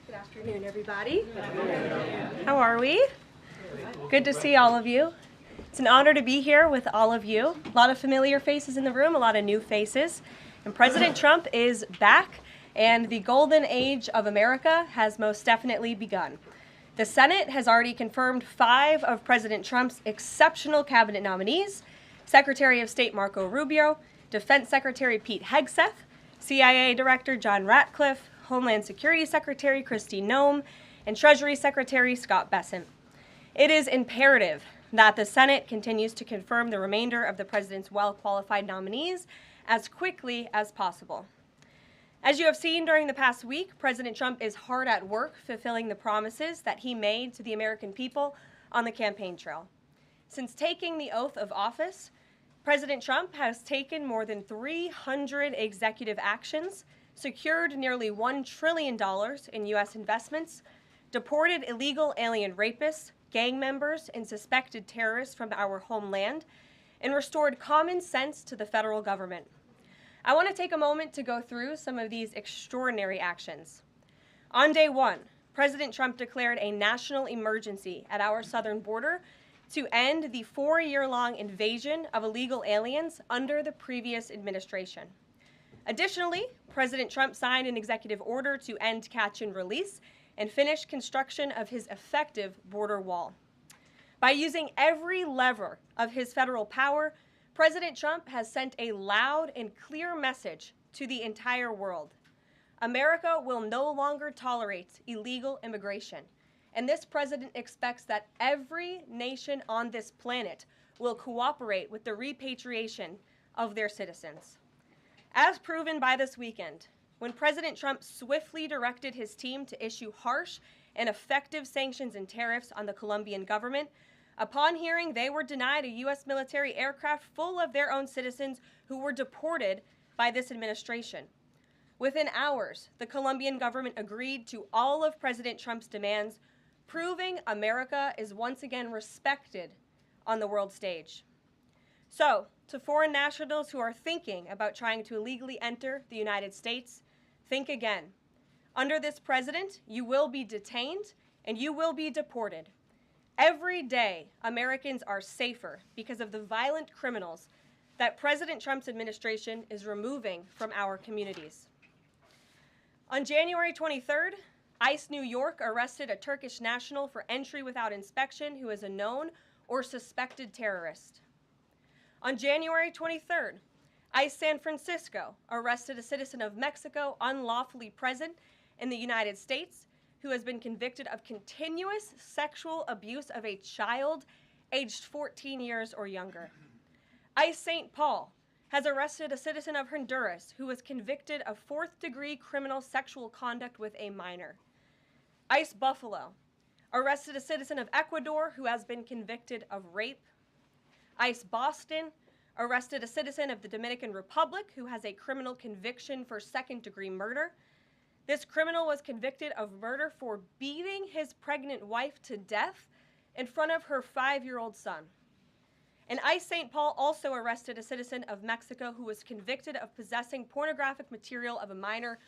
Good afternoon, everybody. How are we? Good to see all of you. It's an honor to be here with all of you. A lot of familiar faces in the room, a lot of new faces. And President Trump is back, and the golden age of America has most definitely begun. The Senate has already confirmed 5 of President Trump's exceptional cabinet nominees: Secretary of State Marco Rubio, Defense Secretary Pete Hegseth, CIA Director John Ratcliffe, Homeland Security Secretary Kristi Noem, and Treasury Secretary Scott Bessent. It is imperative that the Senate continues to confirm the remainder of the president's well-qualified nominees as quickly as possible. As you have seen during the past week, President Trump is hard at work fulfilling the promises that he made to the American people on the campaign trail. Since taking the oath of office, President Trump has taken more than 300 executive actions, secured nearly $1 trillion in U.S. investments, deported illegal alien rapists, gang members, and suspected terrorists from our homeland, and restored common sense to the federal government. I want to take a moment to go through some of these extraordinary actions. On day 1, President Trump declared a national emergency at our southern border to end the 4-year-long invasion of illegal aliens under the previous administration. Additionally, President Trump signed an executive order to end catch and release and finish construction of his effective border wall. By using every lever of his federal power, President Trump has sent a loud and clear message to the entire world. America will no longer tolerate illegal immigration, and this president expects that every nation on this planet will cooperate with the repatriation of their citizens. As proven by this weekend, when President Trump swiftly directed his team to issue harsh and effective sanctions and tariffs on the Colombian government, upon hearing they were denied a U.S. military aircraft full of their own citizens who were deported by this administration. Within hours, the Colombian government agreed to all of President Trump's demands, proving America is once again respected on the world stage. So, to foreign nationals who are thinking about trying to illegally enter the United States, think again. Under this president, you will be detained and you will be deported. Every day, Americans are safer because of the violent criminals that President Trump's administration is removing from our communities. On January 23rd, ICE New York arrested a Turkish national for entry without inspection who is a known or suspected terrorist. On January 23rd, ICE San Francisco arrested a citizen of Mexico unlawfully present in the United States who has been convicted of continuous sexual abuse of a child aged 14 years or younger. ICE St. Paul has arrested a citizen of Honduras who was convicted of 4th-degree criminal sexual conduct with a minor. ICE Buffalo arrested a citizen of Ecuador who has been convicted of rape. ICE Boston arrested a citizen of the Dominican Republic who has a criminal conviction for 2nd-degree murder. This criminal was convicted of murder for beating his pregnant wife to death in front of her 5-year-old son. And ICE St. Paul also arrested a citizen of Mexico who was convicted of possessing pornographic material of a minor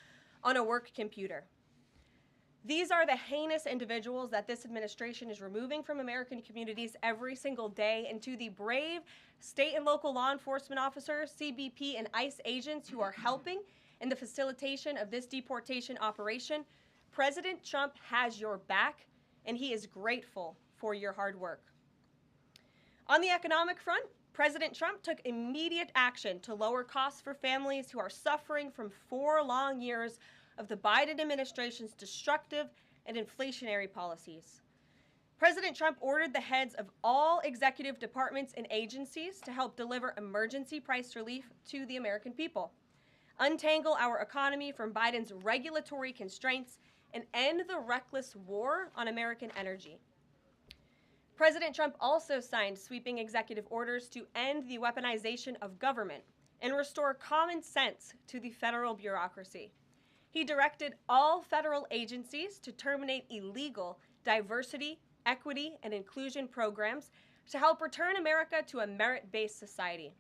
on a work computer. These are the heinous individuals that this administration is removing from American communities every single day, and to the brave state and local law enforcement officers, CBP, and ICE agents who are helping in the facilitation of this deportation operation, President Trump has your back, and he is grateful for your hard work. On the economic front, President Trump took immediate action to lower costs for families who are suffering from 4 long years of the Biden administration's destructive and inflationary policies. President Trump ordered the heads of all executive departments and agencies to help deliver emergency price relief to the American people, untangle our economy from Biden's regulatory constraints, and end the reckless war on American energy. President Trump also signed sweeping executive orders to end the weaponization of government and restore common sense to the federal bureaucracy. He directed all federal agencies to terminate illegal diversity, equity, and inclusion programs to help return America to a merit-based society.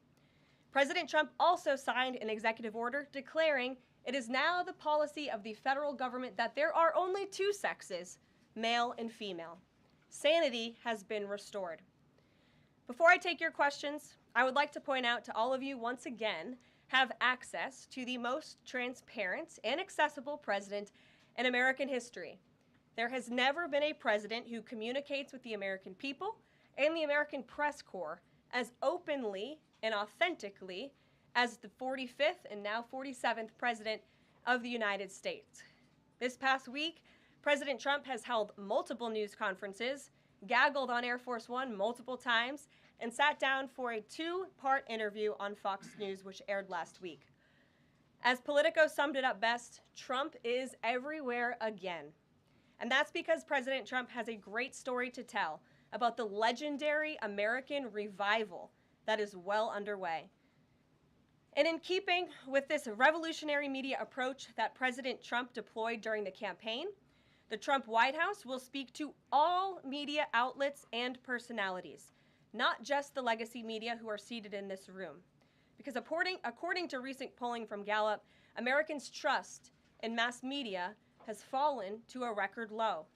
President Trump also signed an executive order declaring It is now the policy of the federal government that there are only two sexes, male and female. Sanity has been restored. Before I take your questions, I would like to point out to all of you once again have access to the most transparent and accessible president in American history. There has never been a president who communicates with the American people and the American press corps as openly and authentically as the 45th and now 47th President of the United States. This past week, President Trump has held multiple news conferences, gaggled on Air Force One multiple times, and sat down for a two-part interview on Fox News, which aired last week. As Politico summed it up best, Trump is everywhere again. And that's because President Trump has a great story to tell about the legendary American revival that is well underway. And in keeping with this revolutionary media approach that President Trump deployed during the campaign, the Trump White House will speak to all media outlets and personalities, not just the legacy media who are seated in this room. Because according to recent polling from Gallup, Americans' trust in mass media has fallen to a record low.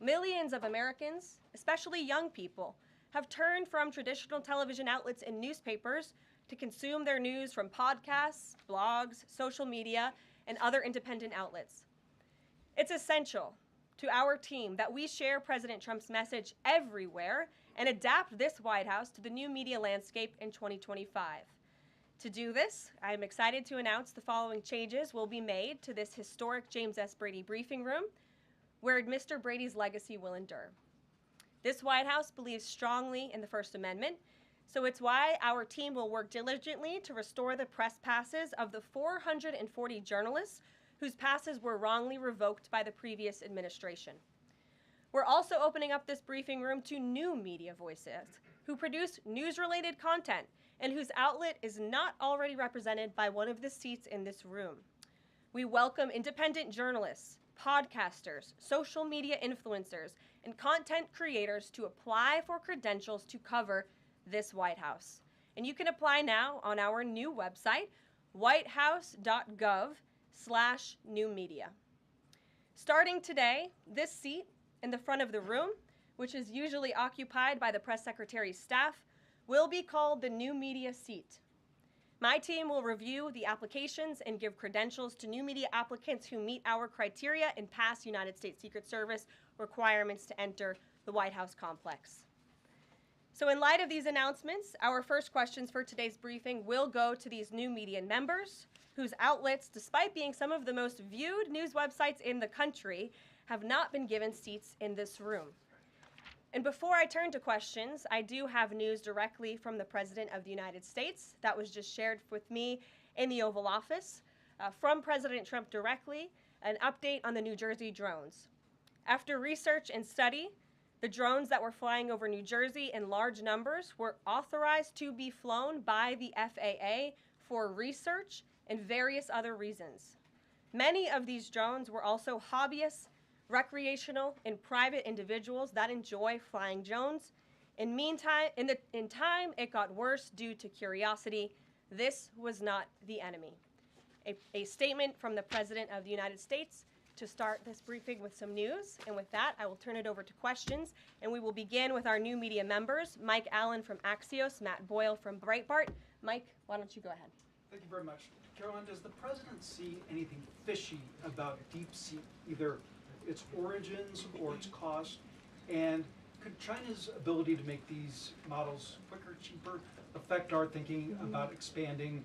Millions of Americans, especially young people, have turned from traditional television outlets and newspapers to consume their news from podcasts, blogs, social media, and other independent outlets. It's essential to our team that we share President Trump's message everywhere and adapt this White House to the new media landscape in 2025. To do this, I am excited to announce the following changes will be made to this historic James S. Brady briefing room, where Mr. Brady's legacy will endure. This White House believes strongly in the First Amendment, so it's why our team will work diligently to restore the press passes of the 440 journalists whose passes were wrongly revoked by the previous administration. We're also opening up this briefing room to new media voices who produce news-related content and whose outlet is not already represented by one of the seats in this room. We welcome independent journalists, podcasters, social media influencers, and content creators to apply for credentials to cover this White House. And you can apply now on our new website, whitehouse.gov/newmedia. Starting today, this seat in the front of the room, which is usually occupied by the press secretary's staff, will be called the new media seat. My team will review the applications and give credentials to new media applicants who meet our criteria and pass United States Secret Service requirements to enter the White House complex. So in light of these announcements, our first questions for today's briefing will go to these new media members whose outlets, despite being some of the most viewed news websites in the country, have not been given seats in this room. And before I turn to questions, I do have news directly from the President of the United States that was just shared with me in the Oval Office. From President Trump directly, an update on the New Jersey drones. After research and study, the drones that were flying over New Jersey in large numbers were authorized to be flown by the FAA for research and various other reasons. Many of these drones were also hobbyists, recreational, and private individuals that enjoy flying drones. In time, it got worse due to curiosity. This was not the enemy. A statement from the President of the United States to start this briefing with some news. And with that, I will turn it over to questions. And we will begin with our new media members, Mike Allen from Axios, Matt Boyle from Breitbart. Mike, why don't you go ahead? Thank you very much. Karoline, does the President see anything fishy about DeepSeek, either its origins or its cost? And could China's ability to make these models quicker, cheaper, affect our thinking about expanding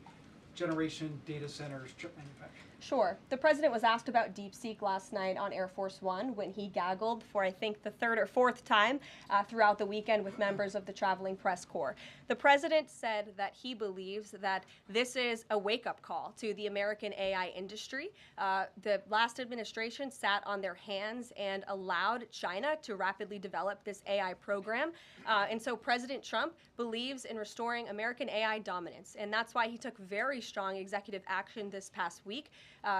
generation data centers, chip manufacturing? Sure. The President was asked about DeepSeek last night on Air Force One when he gaggled for, I think, the third or fourth time throughout the weekend with members of the traveling press corps. The President said that he believes that this is a wake-up call to the American AI industry. The last administration sat on their hands and allowed China to rapidly develop this AI program. And so President Trump believes in restoring American AI dominance. And that's why he took very strong executive action this past week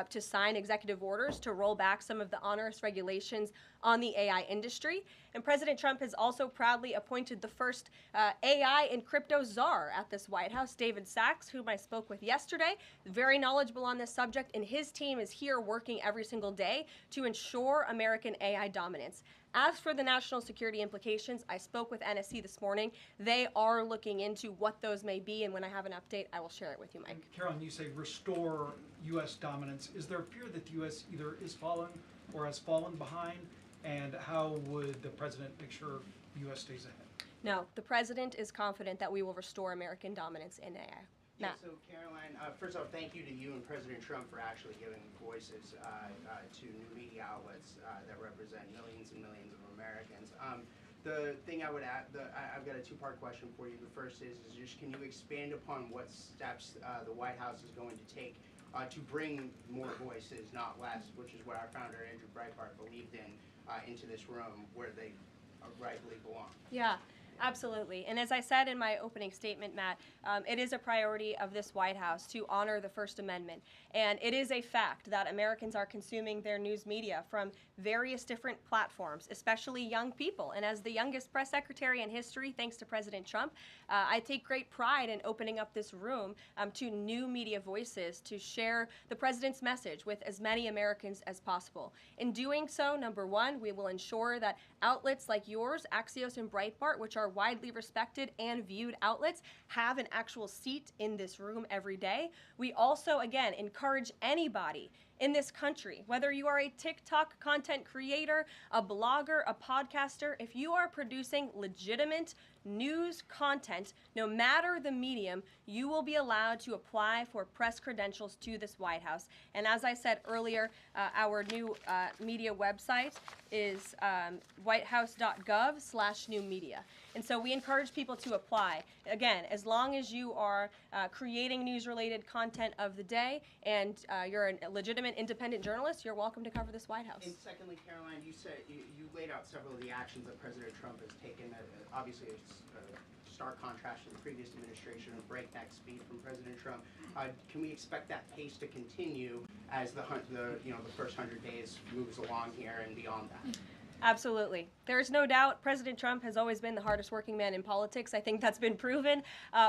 to sign executive orders to roll back some of the onerous regulations on the AI industry. And President Trump has also proudly appointed the first AI and crypto czar at this White House, David Sachs, whom I spoke with yesterday, very knowledgeable on this subject, and his team is here working every single day to ensure American AI dominance. As for the national security implications, I spoke with NSC this morning. They are looking into what those may be, and when I have an update, I will share it with you, Mike. And Karoline, you say restore U.S. dominance. Is there a fear that the U.S. either is falling or has fallen behind? And how would the president make sure the U.S. stays ahead? No, the president is confident that we will restore American dominance in AI. Yeah, so Karoline, first off, thank you to you and President Trump for actually giving voices to new media outlets that represent millions and millions of Americans. The thing I would add, I've got a two-part question for you. The first is just can you expand upon what steps the White House is going to take to bring more voices, not less, which is what our founder Andrew Breitbart believed in, into this room where they rightfully belong? Yeah. Absolutely. And as I said in my opening statement, Matt, it is a priority of this White House to honor the First Amendment. And it is a fact that Americans are consuming their news media from various different platforms, especially young people. And as the youngest press secretary in history, thanks to President Trump, I take great pride in opening up this room to new media voices to share the president's message with as many Americans as possible. In doing so, number one, we will ensure that outlets like yours, Axios and Breitbart, which are widely respected and viewed outlets, have an actual seat in this room every day. We also, again, encourage anybody in this country, whether you are a TikTok content creator, a blogger, a podcaster, if you are producing legitimate news content, no matter the medium, you will be allowed to apply for press credentials to this White House. And as I said earlier, our new media website is whitehouse.gov/new media. And so we encourage people to apply. Again, as long as you are creating news-related content of the day and you're a legitimate independent journalist, you're welcome to cover this White House. And secondly, Karoline, you said you laid out several of the actions that President Trump has taken. Obviously, it's a stark contrast to the previous administration of breakneck speed from President Trump. Can we expect that pace to continue as the first 100 days moves along here and beyond that? Absolutely. There's no doubt President Trump has always been the hardest working man in politics. I think that's been proven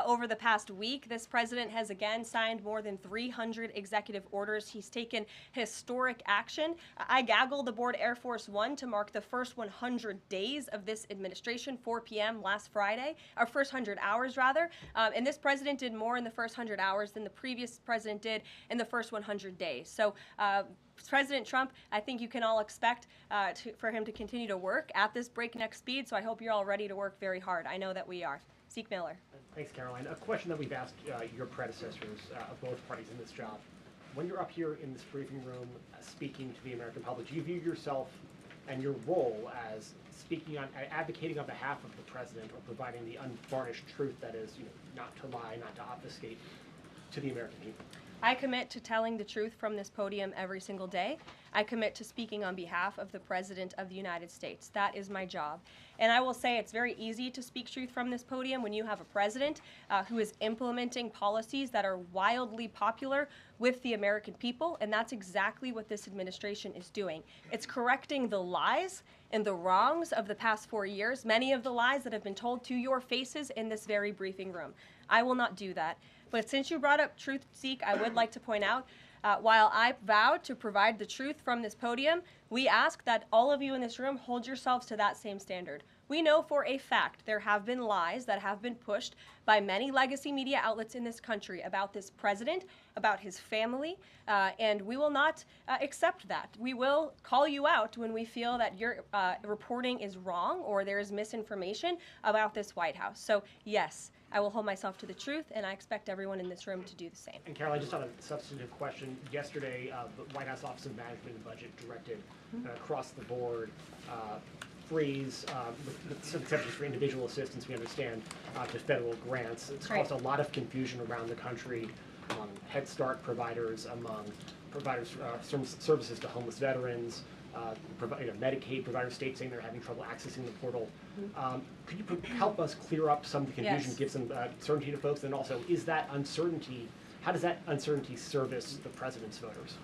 over the past week. This president has again signed more than 300 executive orders. He's taken historic action. I gaggled aboard Air Force One to mark the first 100 days of this administration, 4 p.m. last Friday, or first 100 hours rather. And this president did more in the first 100 hours than the previous president did in the first 100 days. So President Trump, I think you can all expect for him to continue to work at this breakneck speed, so I hope you're all ready to work very hard. I know that we are. Zeke Miller. Thanks, Karoline. A question that we've asked your predecessors of both parties in this job. When you're up here in this briefing room speaking to the American public, do you view yourself and your role as speaking on, advocating on behalf of the president or providing the unvarnished truth that is, not to lie, not to obfuscate to the American people? I commit to telling the truth from this podium every single day. I commit to speaking on behalf of the President of the United States. That is my job. And I will say it's very easy to speak truth from this podium when you have a president who is implementing policies that are wildly popular with the American people, and that's exactly what this administration is doing. It's correcting the lies and the wrongs of the past 4 years, many of the lies that have been told to your faces in this very briefing room. I will not do that. But since you brought up truth, Zeke, I would like to point out, while I vowed to provide the truth from this podium, we ask that all of you in this room hold yourselves to that same standard. We know for a fact there have been lies that have been pushed by many legacy media outlets in this country about this president, about his family, and we will not accept that. We will call you out when we feel that your reporting is wrong or there is misinformation about this White House. So yes, I will hold myself to the truth, and I expect everyone in this room to do the same. And Caroline, just on a substantive question, yesterday the White House Office of Management and Budget directed across the board freeze, with some exceptions for individual assistance, we understand, to federal grants. It's caused a lot of confusion around the country among Head Start providers, among providers services to homeless veterans, Medicaid providers, states saying they're having trouble accessing the portal. Could you help us clear up some of the confusion, give some certainty to folks? And also, is that uncertainty How does that uncertainty service the president's voters?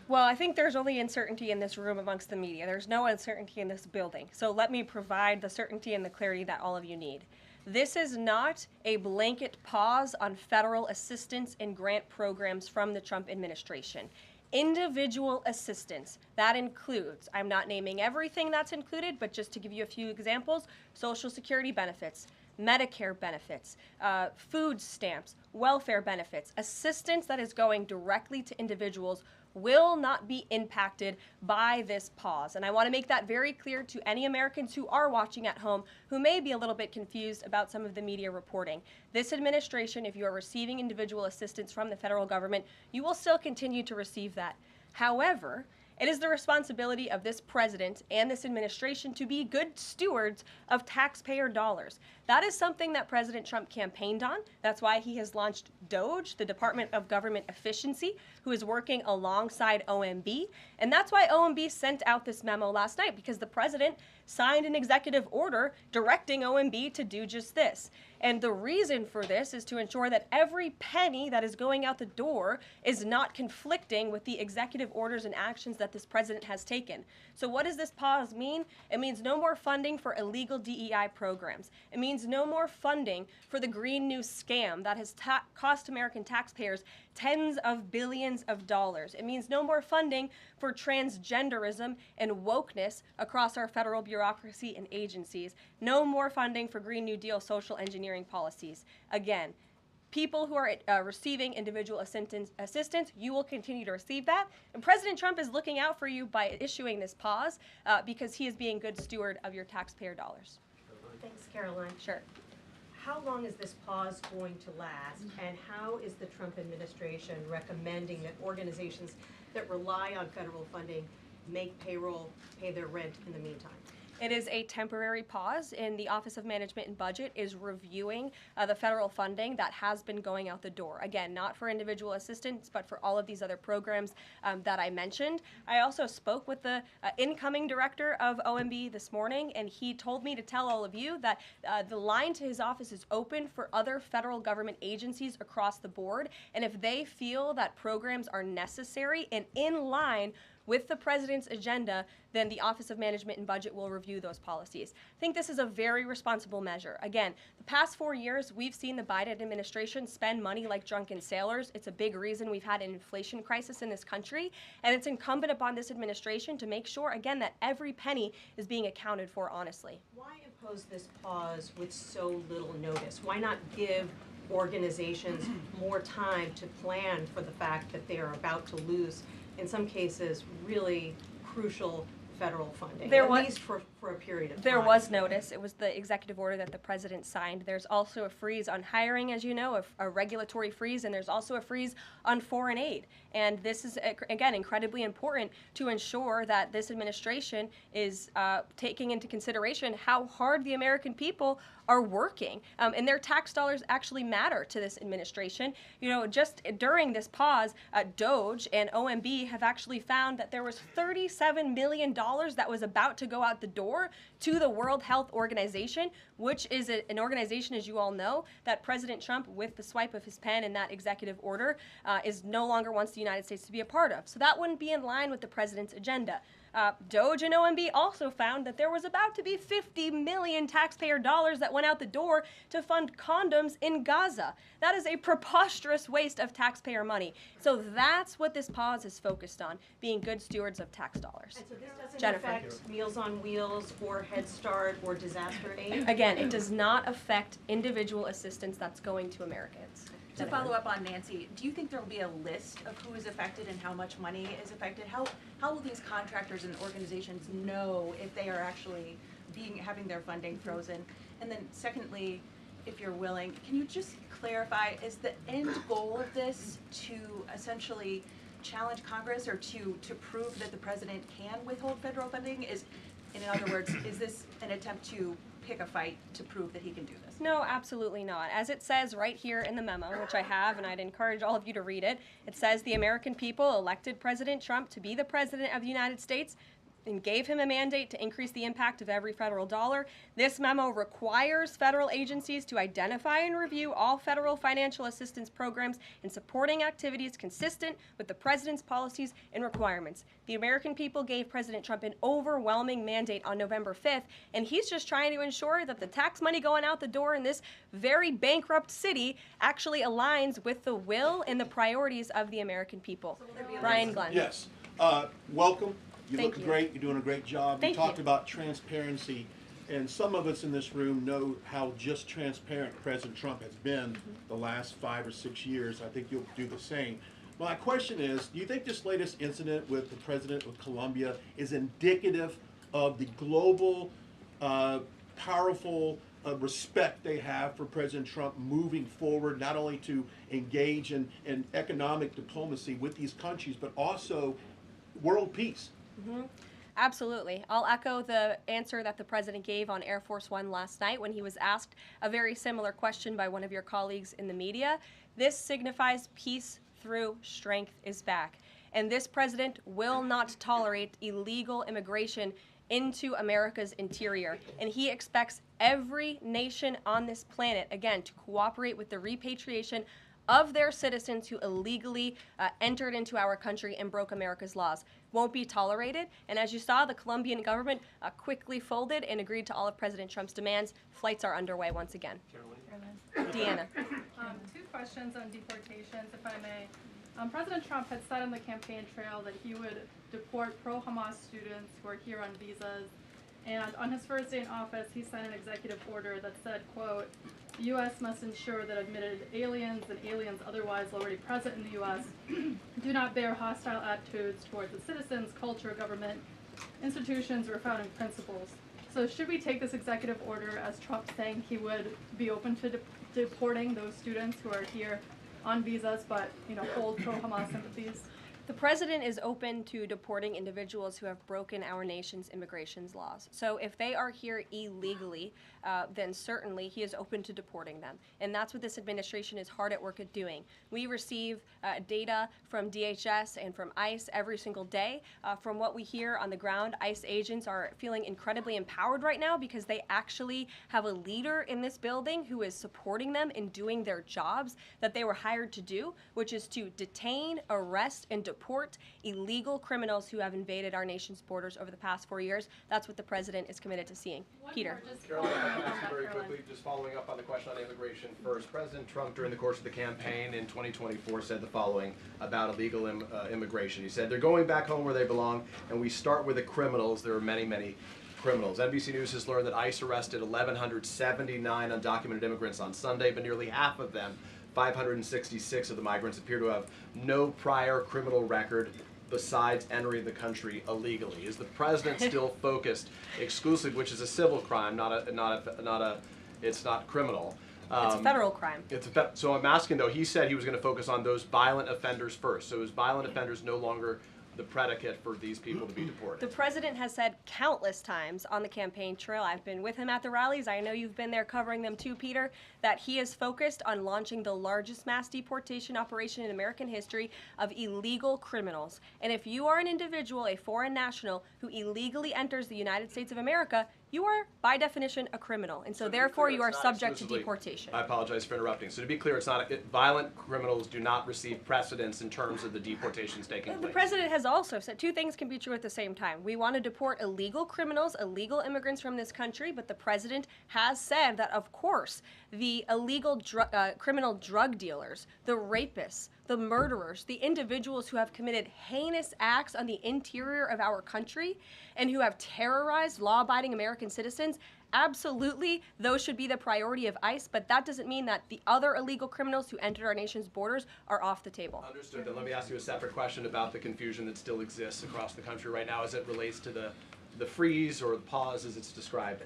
Well, I think there's only uncertainty in this room amongst the media. There's no uncertainty in this building. So let me provide the certainty and the clarity that all of you need. This is not a blanket pause on federal assistance and grant programs from the Trump administration. Individual assistance, that includes, I'm not naming everything that's included, but just to give you a few examples, Social Security benefits, Medicare benefits, food stamps, welfare benefits, assistance that is going directly to individuals will not be impacted by this pause. And I want to make that very clear to any Americans who are watching at home who may be a little bit confused about some of the media reporting. This administration, if you are receiving individual assistance from the federal government, you will still continue to receive that. However, it is the responsibility of this president and this administration to be good stewards of taxpayer dollars. That is something that President Trump campaigned on. That's why he has launched DOGE, the Department of Government Efficiency, who is working alongside OMB. And that's why OMB sent out this memo last night, because the president signed an executive order directing OMB to do just this. And the reason for this is to ensure that every penny that is going out the door is not conflicting with the executive orders and actions that this president has taken. So what does this pause mean? It means no more funding for illegal DEI programs. It means no more funding for the Green New scam that has cost American taxpayers tens of billions of dollars. It means no more funding for transgenderism and wokeness across our federal bureaucracy and agencies. No more funding for Green New Deal social engineering policies. Again, people who are receiving individual assistance, you will continue to receive that. And President Trump is looking out for you by issuing this pause because he is being good steward of your taxpayer dollars. Thanks, Caroline. Sure. How long is this pause going to last, and how is the Trump administration recommending that organizations that rely on federal funding make payroll, pay their rent in the meantime? It is a temporary pause, and the Office of Management and Budget is reviewing the federal funding that has been going out the door. Again, not for individual assistance, but for all of these other programs that I mentioned. I also spoke with the incoming director of OMB this morning, and he told me to tell all of you that the line to his office is open for other federal government agencies across the board, and if they feel that programs are necessary and in line with the president's agenda, then the Office of Management and Budget will review those policies. I think this is a very responsible measure. Again, the past 4 years, we've seen the Biden administration spend money like drunken sailors. It's a big reason we've had an inflation crisis in this country, and it's incumbent upon this administration to make sure, again, that every penny is being accounted for honestly. Why impose this pause with so little notice? Why not give organizations more time to plan for the fact that they are about to lose, in some cases, really crucial federal funding, at least for a period of time? There was notice. It was the executive order that the president signed. There's also a freeze on hiring, as you know, a regulatory freeze, and there's also a freeze on foreign aid. And this is, again, incredibly important to ensure that this administration is taking into consideration how hard the American people are working. And their tax dollars actually matter to this administration. You know, just during this pause, DOGE and OMB have actually found that there was $37 million that was about to go out the door to the World Health Organization, which is an organization, as you all know, that President Trump, with the swipe of his pen in that executive order, is no longer wants the United States to be a part of. So that wouldn't be in line with the president's agenda. DOGE and OMB also found that there was about to be 50 million taxpayer dollars that went out the door to fund condoms in Gaza. That is a preposterous waste of taxpayer money. So that's what this pause is focused on, being good stewards of tax dollars. And so this doesn't Jennifer. affect Meals on Wheels or Head Start or disaster aid? Again, it does not affect individual assistance that's going to Americans. To follow up on Nancy, do you think there will be a list of who is affected and how much money is affected? How will these contractors and organizations know if they are actually having their funding frozen? And then secondly, if you're willing, can you just clarify, is the end goal of this to essentially challenge Congress or to prove that the president can withhold federal funding? In other words, is this an attempt to pick a fight to prove that he can do this? No, absolutely not. As it says right here in the memo, which I have, and I'd encourage all of you to read it, it says the American people elected President Trump to be the President of the United States. and gave him a mandate to increase the impact of every federal dollar. This memo requires federal agencies to identify and review all federal financial assistance programs and supporting activities consistent with the president's policies and requirements. The American people gave President Trump an overwhelming mandate on November 5th, and he's just trying to ensure that the tax money going out the door in this very bankrupt city actually aligns with the will and the priorities of the American people. Brian Glenn. Yes. Welcome. You Thank look you. great. You're doing a great job. Thank you talked you. about transparency, and some of us in this room know how just transparent President Trump has been the last 5 or 6 years. I think you'll do the same. My question is, do you think this latest incident with the president of Colombia is indicative of the global, powerful respect they have for President Trump moving forward, not only to engage in economic diplomacy with these countries, but also world peace? Absolutely. I'll echo the answer that the president gave on Air Force One last night when he was asked a very similar question by one of your colleagues in the media. This signifies peace through strength is back. And this president will not tolerate illegal immigration into America's interior. And he expects every nation on this planet, again, to cooperate with the repatriation of their citizens who illegally entered into our country and broke America's laws. Won't be tolerated. And as you saw, the Colombian government quickly folded and agreed to all of President Trump's demands. Flights are underway once again. Deanna. Two questions on deportations, if I may. President Trump had said on the campaign trail that he would deport pro-Hamas students who are here on visas. And on his first day in office, he signed an executive order that said, quote, the U.S. must ensure that admitted aliens and aliens otherwise already present in the U.S. do not bear hostile attitudes towards its citizens, culture, government, institutions, or founding principles. So should we take this executive order as Trump saying he would be open to deporting those students who are here on visas but, hold pro-Hamas sympathies? The president is open to deporting individuals who have broken our nation's immigration laws. So if they are here illegally, then certainly he is open to deporting them. And that's what this administration is hard at work at doing. We receive data from DHS and from ICE every single day. From what we hear on the ground, ICE agents are feeling incredibly empowered right now because they actually have a leader in this building who is supporting them in doing their jobs that they were hired to do, which is to detain, arrest, and deport illegal criminals who have invaded our nation's borders over the past 4 years. That's what the president is committed to seeing. Peter. Very quickly, just following up on the question on immigration first. President Trump, during the course of the campaign in 2024, said the following about illegal immigration. He said, they're going back home where they belong, and we start with the criminals. There are many, many criminals. NBC News has learned that ICE arrested 1,179 undocumented immigrants on Sunday, but nearly half of them, 566 of the migrants, appear to have no prior criminal record besides entering the country illegally. Is the president still focused exclusively, which is a civil crime, it's not criminal? It's a federal crime. So I'm asking though, he said he was going to focus on those violent offenders first. So is violent offenders no longer the predicate for these people to be deported? The president has said countless times on the campaign trail, I've been with him at the rallies, I know you've been there covering them too, Peter, that he is focused on launching the largest mass deportation operation in American history of illegal criminals. And if you are an individual, a foreign national, who illegally enters the United States of America, you are, by definition, a criminal. And so therefore, you are subject to deportation. I apologize for interrupting. So to be clear, it's not violent criminals do not receive precedence in terms of the deportations taking place. The president has also said two things can be true at the same time. We want to deport illegal criminals, illegal immigrants from this country, but the president has said that, of course, the illegal criminal drug dealers, the rapists, the murderers, the individuals who have committed heinous acts on the interior of our country and who have terrorized law-abiding American citizens, absolutely, those should be the priority of ICE, but that doesn't mean that the other illegal criminals who entered our nation's borders are off the table. Understood. Then let me ask you a separate question about the confusion that still exists across the country right now as it relates to the freeze or the pause as it's described.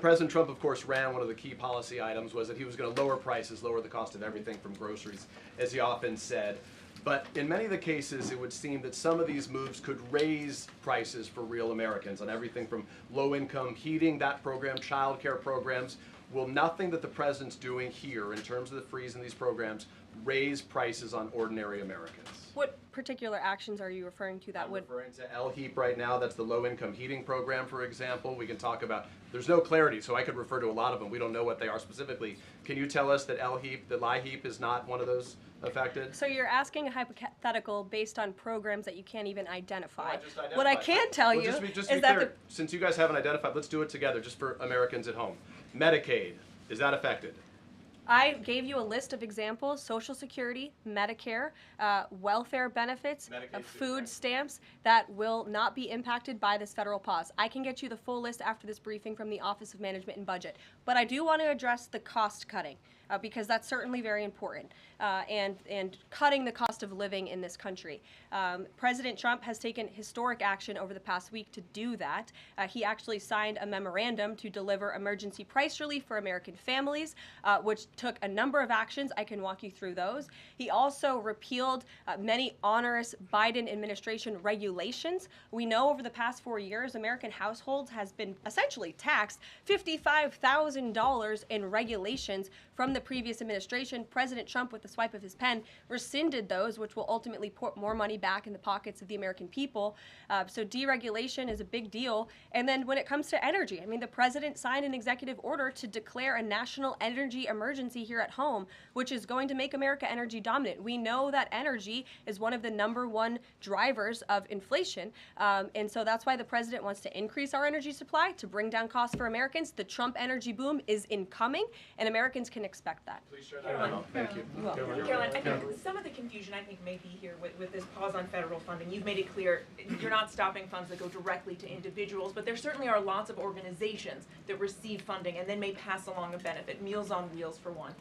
President Trump, of course, ran one of the key policy items was that he was going to lower prices, lower the cost of everything from groceries, as he often said. But in many of the cases, it would seem that some of these moves could raise prices for real Americans on everything from low-income heating, that program, child care programs. Will nothing that the president's doing here in terms of the freeze in these programs raise prices on ordinary Americans? What particular actions are you referring to that I'm would? referring to LHEAP right now. That's the low-income heating program, for example. We can talk about, there's no clarity, so I could refer to a lot of them. We don't know what they are specifically. Can you tell us that LHEAP is not one of those affected? So you're asking a hypothetical based on programs that you can't even identify. I just identified. What I can tell you Just to is be that clear, since you guys haven't identified, let's do it together just for Americans at home. Medicaid, is that affected? I gave you a list of examples: Social Security, Medicare, welfare benefits, Medicaid, food right. stamps that will not be impacted by this federal pause. I can get you the full list after this briefing from the Office of Management and Budget. But I do want to address the cost cutting because that's certainly very important, and cutting the cost of living in this country. President Trump has taken historic action over the past week to do that. He actually signed a memorandum to deliver emergency price relief for American families, which took a number of actions. I can walk you through those. He also repealed many onerous Biden administration regulations. We know over the past 4 years, American households has been essentially taxed $55,000 in regulations from the previous administration. President Trump, with the swipe of his pen, rescinded those, which will ultimately put more money back in the pockets of the American people. So deregulation is a big deal. And then when it comes to energy, I mean, the president signed an executive order to declare a national energy emergency here at home, which is going to make America energy dominant. We know that energy is one of the #1 drivers of inflation. And so that's why the president wants to increase our energy supply to bring down costs for Americans. The Trump energy boom is incoming, and Americans can expect that. Please share that out. Thank you. Caroline, I think some of the confusion may be here with this pause on federal funding. You've made it clear you're not stopping funds that go directly to individuals, but there certainly are lots of organizations that receive funding and then may pass along a benefit. Meals on Wheels, for one.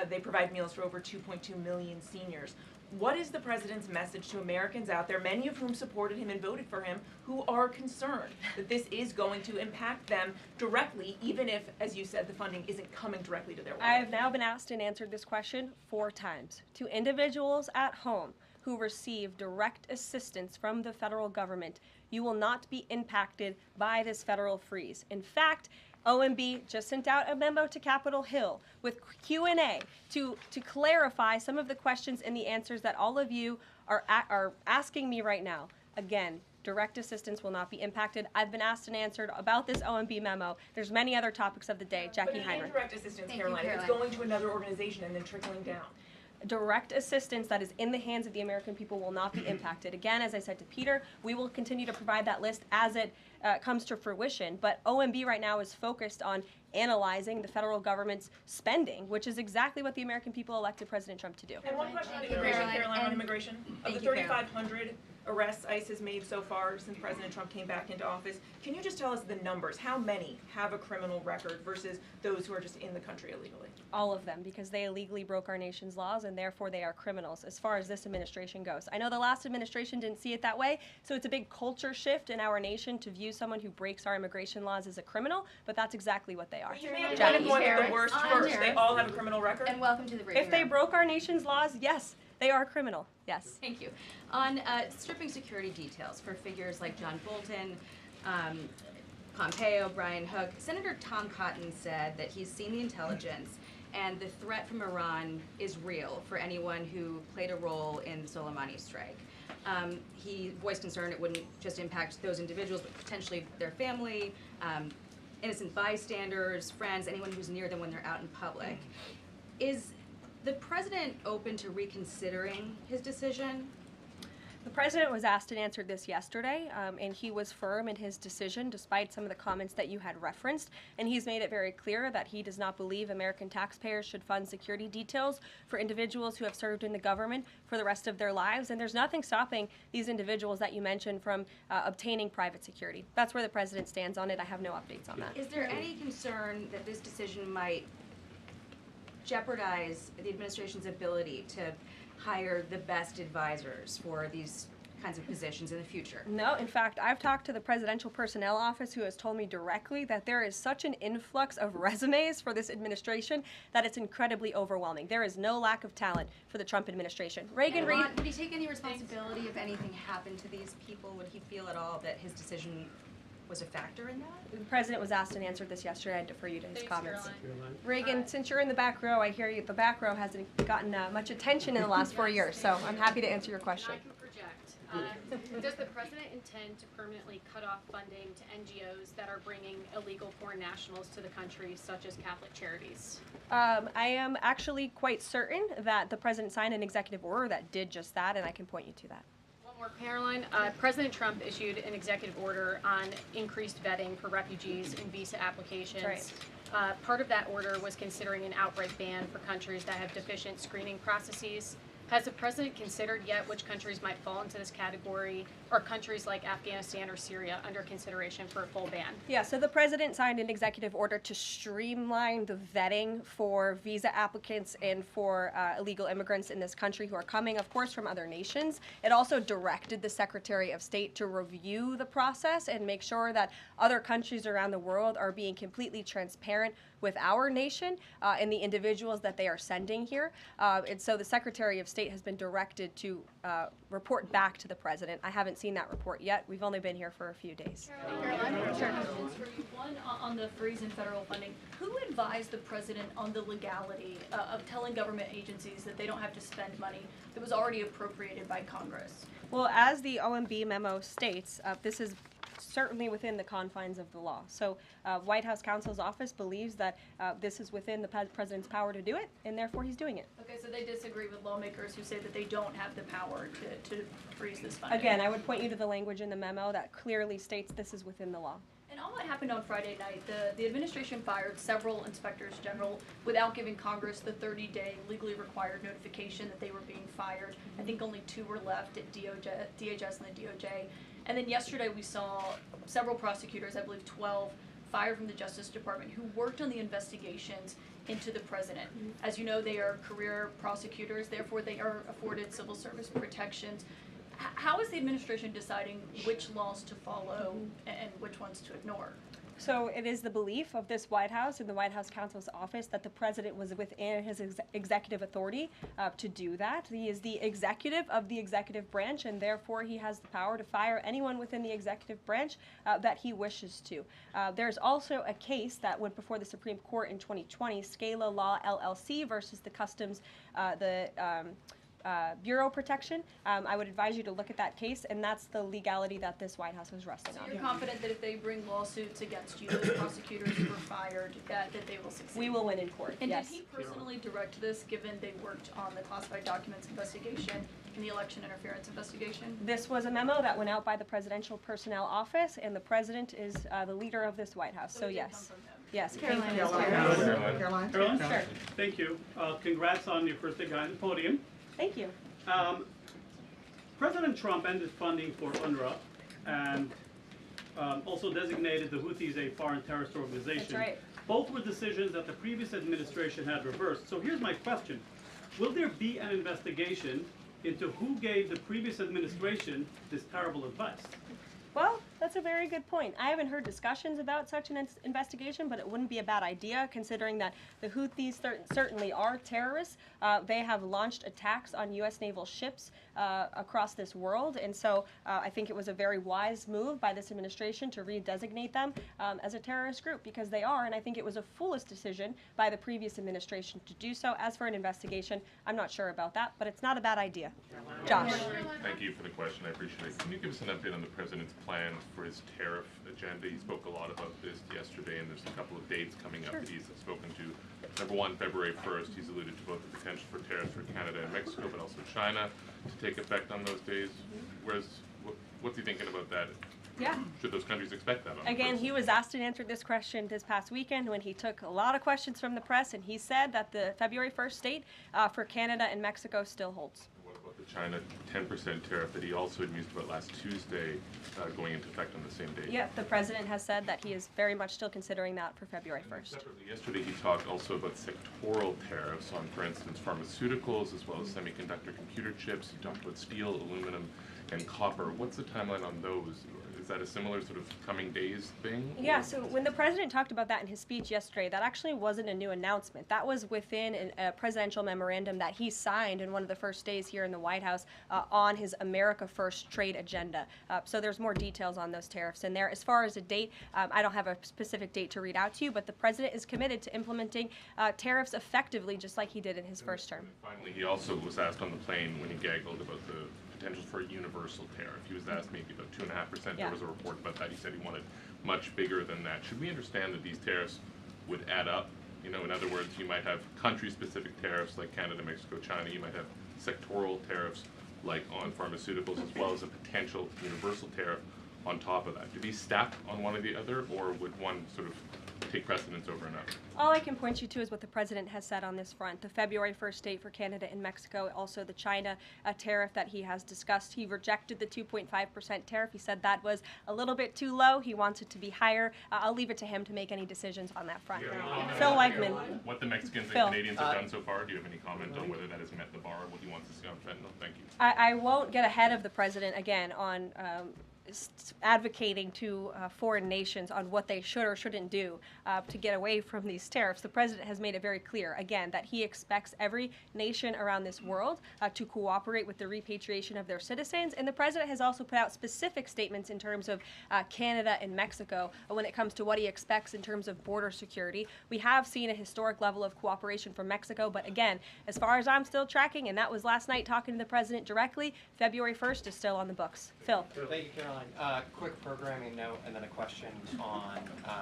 They provide meals for over 2.2 million seniors. What is the president's message to Americans out there, many of whom supported him and voted for him, who are concerned that this is going to impact them directly, even if, as you said, the funding isn't coming directly to their wallet? I have now been asked and answered this question 4 times. To individuals at home who receive direct assistance from the federal government, you will not be impacted by this federal freeze. In fact, OMB just sent out a memo to Capitol Hill with Q&A to clarify some of the questions and the answers that all of you are asking me right now. Again, direct assistance will not be impacted. I've been asked and answered about this OMB memo. There's many other topics of the day. Jackie But Heinrich. indirect assistance, Caroline, if it's going to another organization and then trickling down. Direct assistance that is in the hands of the American people will not be impacted. Again, as I said to Peter, we will continue to provide that list as it comes to fruition. But OMB right now is focused on analyzing the federal government's spending, which is exactly what the American people elected President Trump to do. And one question on immigration, Caroline, on immigration. Of the 3,500 arrests ICE has made so far since President Trump came back into office, can you just tell us the numbers? How many have a criminal record versus those who are just in the country illegally? All of them, because they illegally broke our nation's laws and therefore they are criminals as far as this administration goes. I know the last administration didn't see it that way, so it's a big culture shift in our nation to view someone who breaks our immigration laws as a criminal, but that's exactly what they are. But you made a point of going with the worst first. They all have a criminal record? And welcome to the briefing If they room. broke our nation's laws, yes, they are criminal, yes. Thank you. On stripping security details for figures like John Bolton, Pompeo, Brian Hook, Senator Tom Cotton said that he's seen the intelligence and the threat from Iran is real for anyone who played a role in the Soleimani strike. He voiced concern it wouldn't just impact those individuals, but potentially their family, innocent bystanders, friends, anyone who's near them when they're out in public. Is the president open to reconsidering his decision? The president was asked and answered this yesterday, and he was firm in his decision despite some of the comments that you had referenced, and he's made it very clear that he does not believe American taxpayers should fund security details for individuals who have served in the government for the rest of their lives, and there's nothing stopping these individuals that you mentioned from obtaining private security. That's where the president stands on it. I have no updates on that. Is there any concern that this decision might jeopardize the administration's ability to hire the best advisors for these kinds of positions in the future? No, in fact, I've talked to the Presidential Personnel Office, who has told me directly that there is such an influx of resumes for this administration that it's incredibly overwhelming. There is no lack of talent for the Trump administration. Reagan Reed. Would he take any responsibility if anything happened to these people? Would he feel at all that his decision was a factor in that? The president was asked and answered this yesterday. I defer you to his comments. Caroline. Reagan, since you're in the back row, I hear you. The back row hasn't gotten much attention in the last 4 years, so I'm happy to answer your question. I can project. Does the president intend to permanently cut off funding to NGOs that are bringing illegal foreign nationals to the country, such as Catholic Charities? I am actually quite certain that the president signed an executive order that did just that, and I can point you to that. One more, Caroline. President Trump issued an executive order on increased vetting for refugees and visa applications. Right. Part of that order was considering an outright ban for countries that have deficient screening processes. Has the president considered yet which countries might fall into this category, or countries like Afghanistan or Syria under consideration for a full ban? Yeah, so the president signed an executive order to streamline the vetting for visa applicants and for illegal immigrants in this country who are coming, of course, from other nations. It also directed the Secretary of State to review the process and make sure that other countries around the world are being completely transparent with our nation and the individuals that they are sending here. And so the Secretary of State has been directed to report back to the president. I haven't seen that report yet. We've only been here for a few days. Caroline, sure. One on the freeze in federal funding. Who advised the president on the legality of telling government agencies that they don't have to spend money that was already appropriated by Congress? Well, as the OMB memo states, this is certainly within the confines of the law. So White House counsel's office believes that this is within the president's power to do it, and therefore he's doing it. Okay, so they disagree with lawmakers who say that they don't have the power to freeze this funding. Again, I would point you to the language in the memo that clearly states this is within the law. And on what happened on Friday night, the administration fired several inspectors general without giving Congress the 30-day legally required notification that they were being fired. I think only 2 were left at DHS and the DOJ. And then yesterday we saw several prosecutors, I believe 12, fired from the Justice Department who worked on the investigations into the president. As you know, they are career prosecutors, therefore they are afforded civil service protections. How is the administration deciding which laws to follow and which ones to ignore? So it is the belief of this White House and the White House counsel's office that the president was within his executive authority to do that. He is the executive of the executive branch, and therefore he has the power to fire anyone within the executive branch that he wishes to. There's also a case that went before the Supreme Court in 2020, Scala Law LLC versus the Customs, Bureau protection. I would advise you to look at that case, and that's the legality that this White House was resting on. So you're confident that if they bring lawsuits against you, those prosecutors who were fired, that they will succeed? We will win in court, And yes. did he personally direct this, given they worked on the classified documents investigation and the election interference investigation? This was a memo that went out by the Presidential Personnel Office, and the president is the leader of this White House, so it did yes. come from them. Yes. Caroline? Sure. Thank you. Congrats on your first day behind the podium. Thank you. President Trump ended funding for UNRWA and also designated the Houthis a foreign terrorist organization. That's right. Both were decisions that the previous administration had reversed. So here's my question. Will there be an investigation into who gave the previous administration this terrible advice? Well, that's a very good point. I haven't heard discussions about such an investigation, but it wouldn't be a bad idea considering that the Houthis certainly are terrorists. They have launched attacks on U.S. naval ships across this world, and so I think it was a very wise move by this administration to redesignate them as a terrorist group, because they are, and I think it was a foolish decision by the previous administration to do so. As for an investigation, I'm not sure about that, but it's not a bad idea. Josh. Thank you for the question. I appreciate it. Can you give us an update on the president's plans for his tariff agenda? He spoke a lot about this yesterday, and there's a couple of dates coming up that he's spoken to. Number one, February 1st, he's alluded to both the potential for tariffs for Canada and Mexico, but also China to take effect on those days. What's he thinking about that? Yeah. Should those countries expect that? Again, he was asked and answered this question this past weekend when he took a lot of questions from the press, and he said that the February 1st date for Canada and Mexico still holds. What about the China 10% tariff that he also had used about last Tuesday going into effect on the same day? Yeah, the president has said that he is very much still considering that for February 1st. Separately, yesterday he talked also about sectoral tariffs on, for instance, pharmaceuticals as well as semiconductor computer chips. He talked about steel, aluminum, and copper. What's the timeline on those? Is that a similar sort of coming days thing? Yeah, so when the president talked about that in his speech yesterday, that actually wasn't a new announcement. That was within a presidential memorandum that he signed in one of the first days here in the White House on his America First trade agenda. So there's more details on those tariffs in there. As far as a date, I don't have a specific date to read out to you, but the president is committed to implementing tariffs effectively, just like he did in his first term. Finally, he also was asked on the plane when he gaggled about the potential for a universal tariff. He was asked maybe about 2.5%. Yeah. There was a report about that. He said he wanted much bigger than that. Should we understand that these tariffs would add up? You know, in other words, you might have country-specific tariffs like Canada, Mexico, China. You might have sectoral tariffs like on pharmaceuticals, as well as a potential universal tariff on top of that. Do these stack on one or the other, or would one sort of take precedence over another? All I can point you to is what the president has said on this front. The February 1st date for Canada and Mexico, also the China tariff that he has discussed. He rejected the 2.5% tariff. He said that was a little bit too low. He wants it to be higher. I'll leave it to him to make any decisions on that front. Phil Wegman. What the Mexicans Phil. and Canadians have done so far, do you have any comment on whether that has met the bar of what he wants to see on fentanyl? Thank you. I won't get ahead of the president again on advocating to foreign nations on what they should or shouldn't do to get away from these tariffs. The president has made it very clear, again, that he expects every nation around this world to cooperate with the repatriation of their citizens. And the president has also put out specific statements in terms of Canada and Mexico when it comes to what he expects in terms of border security. We have seen a historic level of cooperation from Mexico, but again, as far as I'm still tracking, and that was last night talking to the president directly, February 1st is still on the books. Phil. Thank you, Caroline. Quick programming note and then a question on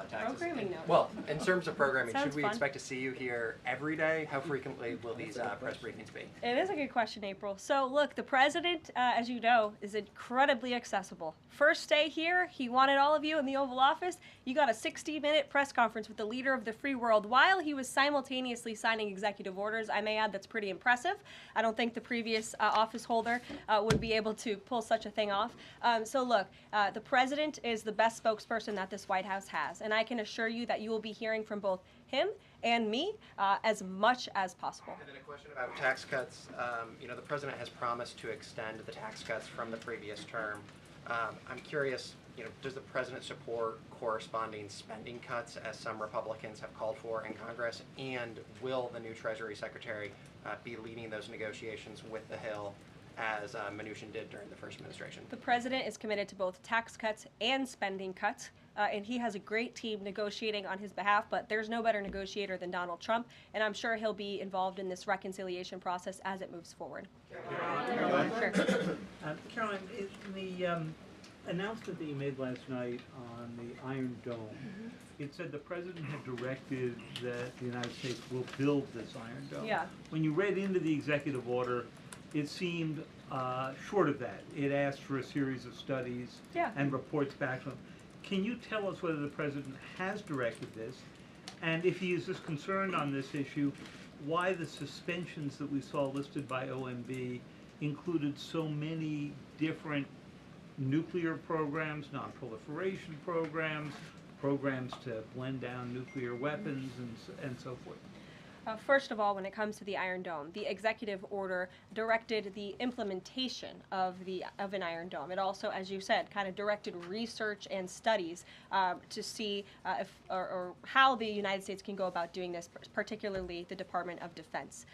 taxes. Programming note. Well, in terms of programming, Sounds should we fun. expect to see you here every day? How frequently will these press briefings be? It is a good question, April. So look, the president, as you know, is incredibly accessible. First day here, he wanted all of you in the Oval Office. You got a 60-minute press conference with the leader of the free world while he was simultaneously signing executive orders. I may add that's pretty impressive. I don't think the previous office holder would be able to pull such a thing off. So look, the president is the best spokesperson that this White House has, and I can assure you that you will be hearing from both him and me as much as possible. And then a question about tax cuts. You know, the president has promised to extend the tax cuts from the previous term. I'm curious, you know, does the president support corresponding spending cuts as some Republicans have called for in Congress? And will the new Treasury Secretary be leading those negotiations with the Hill as Mnuchin did during the first administration? The president is committed to both tax cuts and spending cuts, and he has a great team negotiating on his behalf, but there's no better negotiator than Donald Trump, and I'm sure he'll be involved in this reconciliation process as it moves forward. Caroline. Sure. Caroline, in the announcement that you made last night on the Iron Dome, it said the president had directed that the United States will build this Iron Dome. Yeah. When you read into the executive order, it seemed short of that. It asked for a series of studies and reports back to him. Can you tell us whether the president has directed this? And if he is as concerned on this issue, why the suspensions that we saw listed by OMB included so many different nuclear programs, non-proliferation programs, programs to blend down nuclear weapons, and so forth? First of all, when it comes to the Iron Dome, the executive order directed the implementation of an Iron Dome. It also, as you said, kind of directed research and studies to see if or how the United States can go about doing this, particularly the Department of Defense.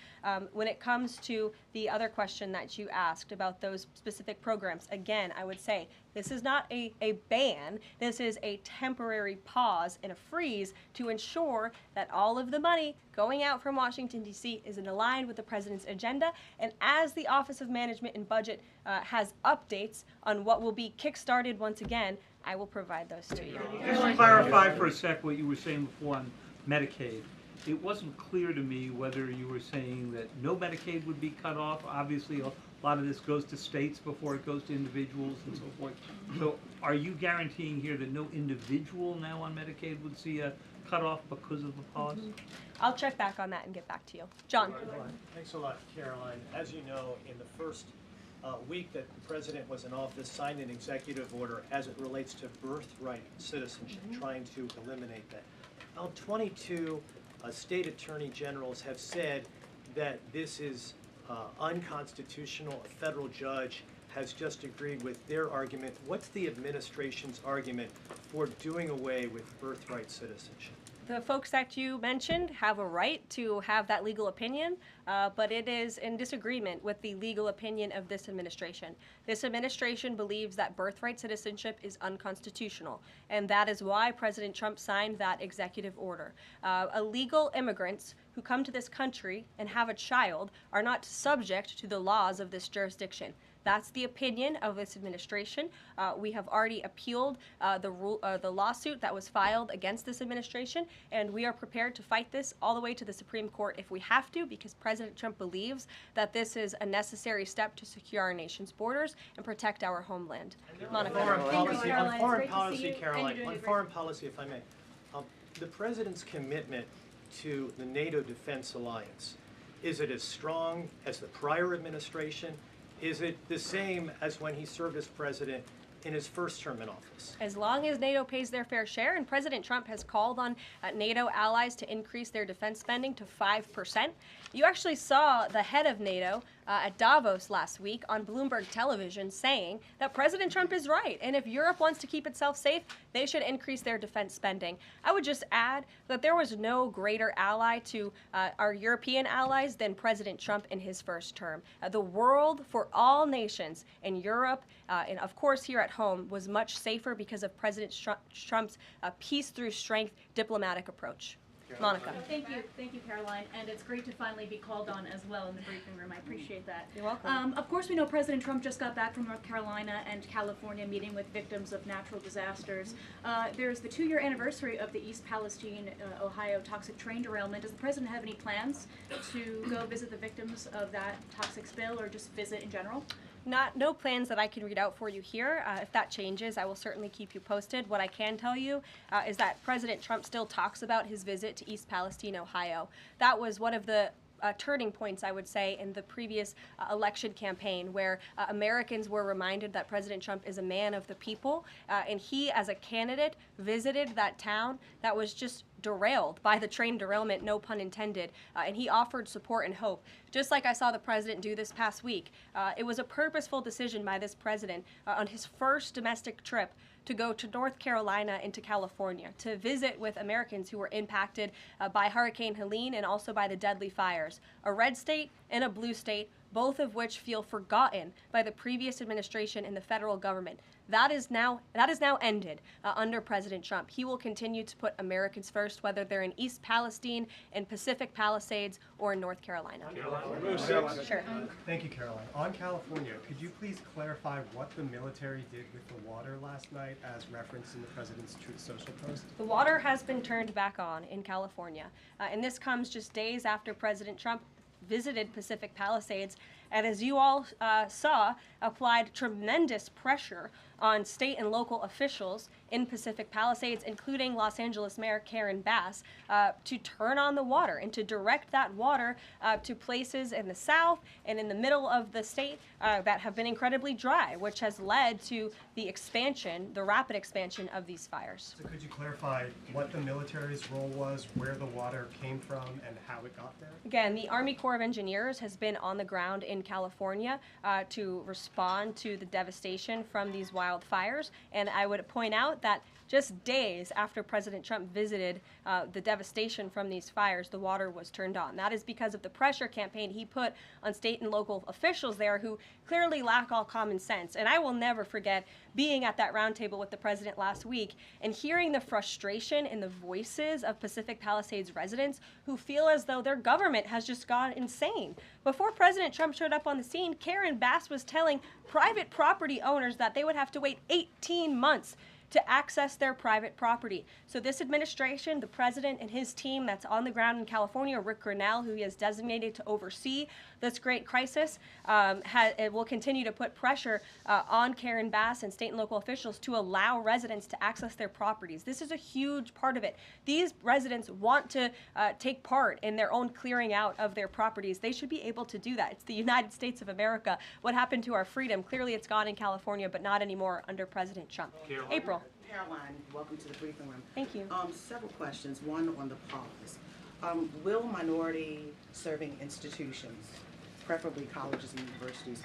When it comes to the other question that you asked about those specific programs, again, I would say this is not a ban. This is a temporary pause and a freeze to ensure that all of the money going out from Washington, D.C. is aligned with the president's agenda. And as the Office of Management and Budget has updates on what will be kickstarted once again, I will provide those to you. Just to clarify for a sec what you were saying before on Medicaid. It wasn't clear to me whether you were saying that no Medicaid would be cut off. Obviously, a lot of this goes to states before it goes to individuals and so forth. So are you guaranteeing here that no individual now on Medicaid would see a cutoff because of the pause? I'll check back on that and get back to you. John. Thanks a lot, Caroline. As you know, in the first week that the president was in office, signed an executive order as it relates to birthright citizenship, trying to eliminate that. Now, 22 state attorney generals have said that this is unconstitutional. A federal judge has just agreed with their argument. What's the administration's argument for doing away with birthright citizenship? The folks that you mentioned have a right to have that legal opinion, but it is in disagreement with the legal opinion of this administration. This administration believes that birthright citizenship is unconstitutional, and that is why President Trump signed that executive order. Illegal immigrants who come to this country and have a child are not subject to the laws of this jurisdiction. That's the opinion of this administration. We have already appealed the lawsuit that was filed against this administration, and we are prepared to fight this all the way to the Supreme Court if we have to, because President Trump believes that this is a necessary step to secure our nation's borders and protect our homeland. Monica. On foreign policy, Caroline, on foreign policy, if I may, the President's commitment to the NATO Defense Alliance, is it as strong as the prior administration? Is it the same as when he served as president in his first term in office? As long as NATO pays their fair share, and President Trump has called on NATO allies to increase their defense spending to 5%. You actually saw the head of NATO at Davos last week on Bloomberg television saying that President Trump is right, and if Europe wants to keep itself safe, they should increase their defense spending. I would just add that there was no greater ally to our European allies than President Trump in his first term. The world for all nations in Europe, and of course here at home, was much safer because of President Trump's peace through strength diplomatic approach. Monica. Thank you, Caroline, and it's great to finally be called on as well in the briefing room. I appreciate that. You're welcome. Of course, we know President Trump just got back from North Carolina and California meeting with victims of natural disasters. There's the 2-year anniversary of the East Palestine, Ohio toxic train derailment. Does the President have any plans to go visit the victims of that toxic spill, or just visit in general? No plans that I can read out for you here. If that changes, I will certainly keep you posted. What I can tell you is that President Trump still talks about his visit to East Palestine, Ohio. That was one of the turning points, I would say, in the previous election campaign, where Americans were reminded that President Trump is a man of the people, and he, as a candidate, visited that town that was just derailed by the train derailment, no pun intended, and he offered support and hope, just like I saw the president do this past week. It was a purposeful decision by this president on his first domestic trip to go to North Carolina and to California to visit with Americans who were impacted by Hurricane Helene and also by the deadly fires. A red state and a blue state, both of which feel forgotten by the previous administration and the federal government. That is now ended under President Trump. He will continue to put Americans first, whether they're in East Palestine, in Pacific Palisades, or in North Carolina. Sure. Thank you, Caroline. On California, could you please clarify what the military did with the water last night, as referenced in the President's Truth Social post? The water has been turned back on in California, and this comes just days after President Trump visited Pacific Palisades, and as you all saw, applied tremendous pressure on state and local officials in Pacific Palisades, including Los Angeles Mayor Karen Bass, to turn on the water and to direct that water to places in the south and in the middle of the state that have been incredibly dry, which has led to the expansion, the rapid expansion of these fires. So could you clarify what the military's role was, where the water came from, and how it got there? Again, the Army Corps of Engineers has been on the ground in California to respond to the devastation from these wildfires, and I would point out that just days after President Trump visited the devastation from these fires, the water was turned on. That is because of the pressure campaign he put on state and local officials there who clearly lack all common sense. And I will never forget being at that roundtable with the president last week and hearing the frustration in the voices of Pacific Palisades residents who feel as though their government has just gone insane. Before President Trump showed up on the scene, Karen Bass was telling private property owners that they would have to wait 18 months to access their private property. So this administration, the president and his team that's on the ground in California, Rick Grinnell, who he has designated to oversee this great crisis, it will continue to put pressure on Karen Bass and state and local officials to allow residents to access their properties. This is a huge part of it. These residents want to take part in their own clearing out of their properties. They should be able to do that. It's the United States of America. What happened to our freedom? Clearly it's gone in California, but not anymore under President Trump. April. Caroline, welcome to the briefing room. Thank you. Several questions. One on the pause. Will minority-serving institutions, preferably colleges and universities,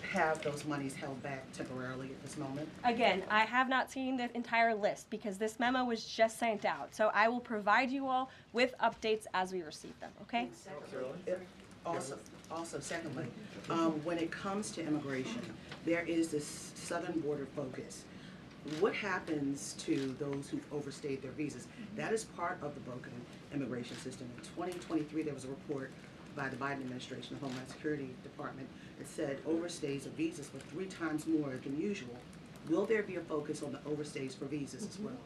have those monies held back temporarily at this moment? Again, I have not seen the entire list because this memo was just sent out. So I will provide you all with updates as we receive them, okay? Also, secondly, when it comes to immigration, there is this southern border focus. What happens to those who've overstayed their visas? That is part of the broken immigration system. In 2023, there was a report by the Biden administration, the Homeland Security Department, it said overstays of visas were 3 times more than usual. Will there be a focus on the overstays for visas as well?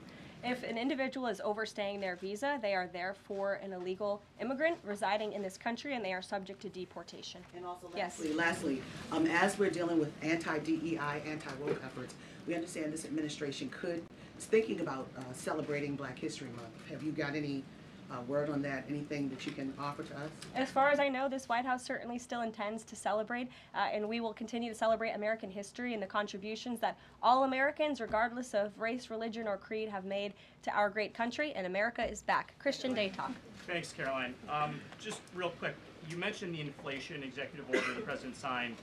If an individual is overstaying their visa, they are therefore an illegal immigrant residing in this country, and they are subject to deportation. And also, yes. lastly, as we're dealing with anti-DEI, anti-woke efforts, we understand this administration is thinking about celebrating Black History Month. Have you got any word on that? Anything that you can offer to us? As far as I know, this White House certainly still intends to celebrate, and we will continue to celebrate American history and the contributions that all Americans, regardless of race, religion, or creed, have made to our great country, and America is back. Christian Day Talk. Thanks, Caroline. Just real quick, you mentioned the inflation executive order the president signed,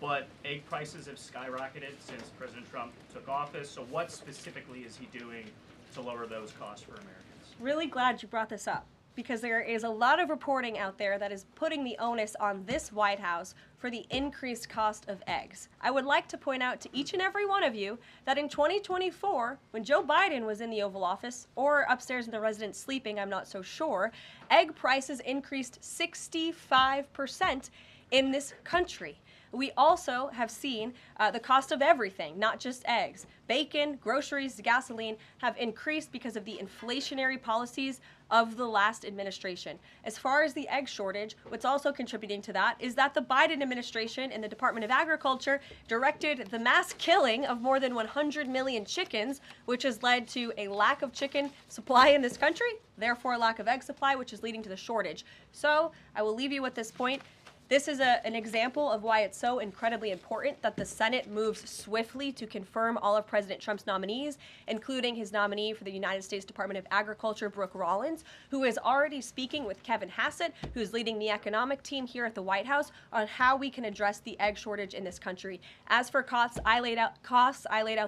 but egg prices have skyrocketed since President Trump took office, so what specifically is he doing to lower those costs for Americans? Really glad you brought this up, because there is a lot of reporting out there that is putting the onus on this White House for the increased cost of eggs. I would like to point out to each and every one of you that in 2024, when Joe Biden was in the Oval Office, or upstairs in the residence sleeping, I'm not so sure, egg prices increased 65% in this country. We also have seen the cost of everything, not just eggs. Bacon, groceries, gasoline have increased because of the inflationary policies of the last administration. As far as the egg shortage, what's also contributing to that is that the Biden administration in the Department of Agriculture directed the mass killing of more than 100 million chickens, which has led to a lack of chicken supply in this country, therefore a lack of egg supply, which is leading to the shortage. So I will leave you with this point. This is an example of why it's so incredibly important that the Senate moves swiftly to confirm all of President Trump's nominees, including his nominee for the United States Department of Agriculture, Brooke Rollins, who is already speaking with Kevin Hassett, who's leading the economic team here at the White House, on how we can address the egg shortage in this country. As for costs, I laid out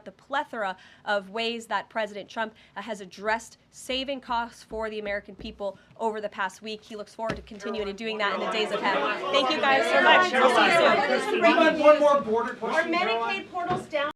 the plethora of ways that President Trump has addressed saving costs for the American people over the past week. He looks forward to continuing to doing that in the days ahead. Thank you guys so much. We'll see you soon. One more border question. Are Medicaid portals down?